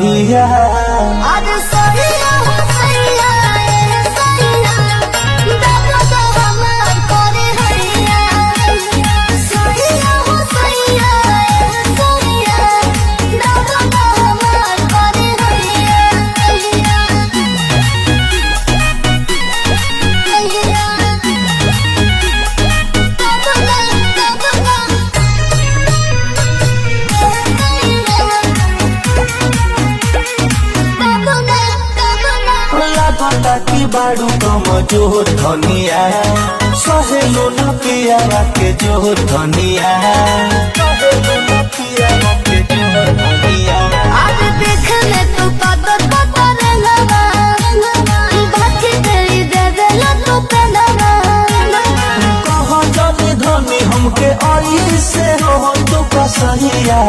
हैया आज सैया हो सैया ए सैया दादा तो हमार करे हैया सैया हो सैया ए सैया दादा तो हमार करे हैया लागता की बाड़ू कम जोर धनिया सहेलो न पिया के जोर धनिया सहेलो न पिया के जोर धनिया आज देख ले तू कदर कदर लगा बाकी तेरी दे दे लो तू पहलवा कहाँ जाने धनी हमके आई से हो तू कसैया